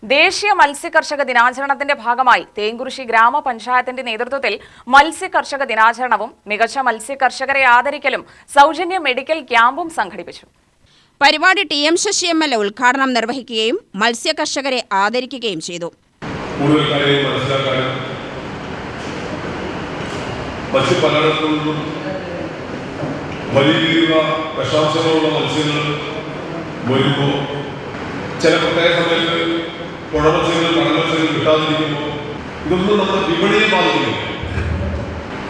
ദേശീയ മത്സ്യകർഷക ദിനാചരണത്തിന്റെ ഭാഗമായി തേങ്കുറിശ്ശി ഗ്രാമപഞ്ചായത്തിന്റെ നേതൃത്വത്തിൽ മത്സ്യകർഷക ദിനാചരണവും മികച്ച മത്സ്യകർഷകരെ ആദരിക്കലും സൗജന്യ മെഡിക്കൽ ക്യാമ്പും സംഘടിപ്പിച്ചു. പരിപാടി ടി.എം. ശശി എം.എൽ.എ. ഉദ്ഘാടനം നിർവഹിക്കുകയും മത്സ്യകർഷകരെ ആദരിക്കുകയും ചെയ്തു. ചില പ്രത്യേക സമയത്ത് പുഴമത്സ്യങ്ങൾ കടമത്സ്യങ്ങൾ കിട്ടാതിരിക്കുമ്പോൾ ഇതൊന്നും നമ്മുടെ വിപണിയെ ബാധിക്കുന്നു.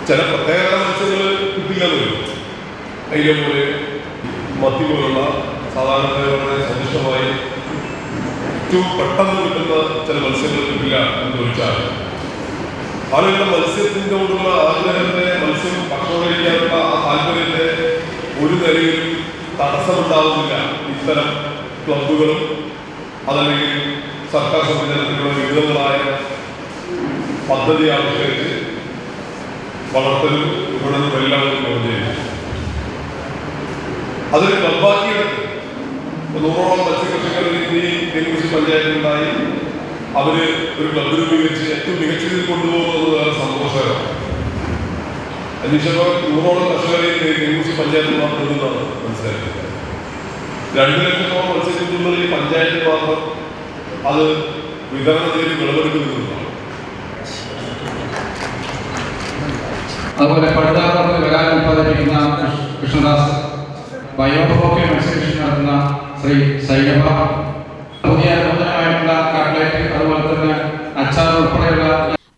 ചില പ്രത്യേക മത്സ്യങ്ങൾ കിട്ടില്ലെന്ന് വരും. അതിലെ പോലെ മത്തി പോലുള്ള സാധാരണ സന്തുഷ്ടമായി ഏറ്റവും പെട്ടെന്ന് കിട്ടുന്ന ചില മത്സ്യങ്ങൾ കിട്ടില്ല എന്ന് ചോദിച്ചാൽ ആളുകളുടെ മത്സ്യത്തിനോടുള്ള ആഗ്രഹത്തെ മത്സ്യം ഭക്ഷണം കഴിക്കാനുള്ള ആ താല്പര്യത്തെ ഒരു നിലയിലും തടസ്സമുണ്ടാവുന്നില്ല. ഇത്തരം ക്ലബുകളും അതല്ലെങ്കിൽ സർക്കാർ സംവിധാനത്തിലുള്ള വിവിധങ്ങളായ പദ്ധതി ആവിഷ്കരിച്ച് വളർത്തലും വിപണനും എല്ലാം ചെയ്യുന്നു. അതൊരു ക്ലബാക്കിയെടുത്ത് 100ഓളം മത്സ്യകർഷകർ തേങ്കുറിശ്ശി പഞ്ചായത്തിലുണ്ടായി. അവര് ഒരു ക്ലബ് രൂപീകരിച്ച് ഏറ്റവും മികച്ചതിൽ കൊണ്ടുപോകുന്നത് വേറെ സന്തോഷകരമാണ്. അന്വേഷിച്ചപ്പോൾ 100ഓളം കർഷകരെ തേങ്കുറിശ്ശി പഞ്ചായത്തിൽ മാത്രം എന്നാണ് മനസ്സിലാക്കുന്നത്. 2 ലക്ഷത്തോളം മത്സ്യബന്ധുക്കൾ ഈ പഞ്ചായത്തിൽ മാത്രം അത് വിതരണം ചെയ്ത് വിളവെടുക്കുന്നതാണ്. അതുപോലെ പഴുതാറുകളിൽ വരാൻ ഉത്പാദിപ്പിക്കുന്ന കൃഷ്ണദാസ്, ബയോഫോക്കി മത്സ്യകൃഷി നടത്തുന്ന ശ്രീ സൈനബ, പുതിയ നൂതനമായിട്ടുള്ള കട്ട്ലറ്റ്, അതുപോലെ തന്നെ അച്ചാർ ഉൾപ്പെടെയുള്ള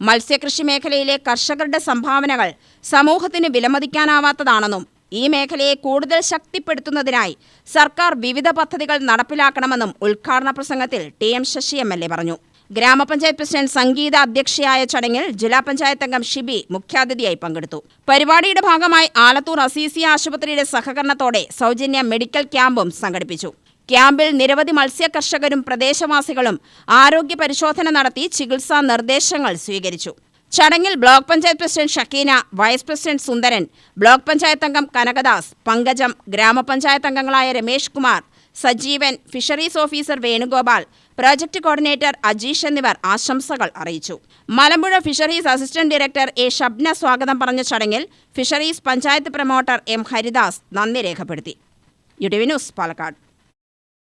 മത്സ്യകൃഷി മേഖലയിലെ കർഷകരുടെ സംഭാവനകൾ സമൂഹത്തിന് വിലമതിക്കാനാവാത്തതാണെന്നും ഈ മേഖലയെ കൂടുതൽ ശക്തിപ്പെടുത്തുന്നതിനായി സർക്കാർ വിവിധ പദ്ധതികൾ നടപ്പിലാക്കണമെന്നും ഉദ്ഘാടന പ്രസംഗത്തിൽ ടി.എം. ശശി എം.എൽ.എ. പറഞ്ഞു. ഗ്രാമപഞ്ചായത്ത് പ്രസിഡന്റ് സംഗീത അധ്യക്ഷയായ ചടങ്ങിൽ ജില്ലാ പഞ്ചായത്ത് അംഗം ഷിബി മുഖ്യാതിഥിയായി പങ്കെടുത്തു. പരിപാടിയുടെ ഭാഗമായി ആലത്തൂർ അസീസിയ ആശുപത്രിയുടെ സഹകരണത്തോടെ സൗജന്യ മെഡിക്കൽ ക്യാമ്പും സംഘടിപ്പിച്ചു. ക്യാമ്പിൽ നിരവധി മത്സ്യകർഷകരും പ്രദേശവാസികളും ആരോഗ്യ പരിശോധന നടത്തി ചികിത്സാ നിർദ്ദേശങ്ങൾ സ്വീകരിച്ചു. ചടങ്ങിൽ block panchayat president Shakeena, vice president Sundaran, block panchayat അംഗം കനകദാസ്, പങ്കജം, ഗ്രാമപഞ്ചായത്ത് അംഗങ്ങളായ Ramesh Kumar, Sajeevan, fisheries officer Venugopal, project coordinator Ajeesh എന്നിവർ ആശംസകൾ അറിയിച്ചു. Malampuzha fisheries assistant director A. Shabna സ്വാഗതം പറഞ്ഞ ചടങ്ങിൽ fisheries panchayat promoter M. Haridas നന്ദി രേഖപ്പെടുത്തി. UTV news, Palakkad.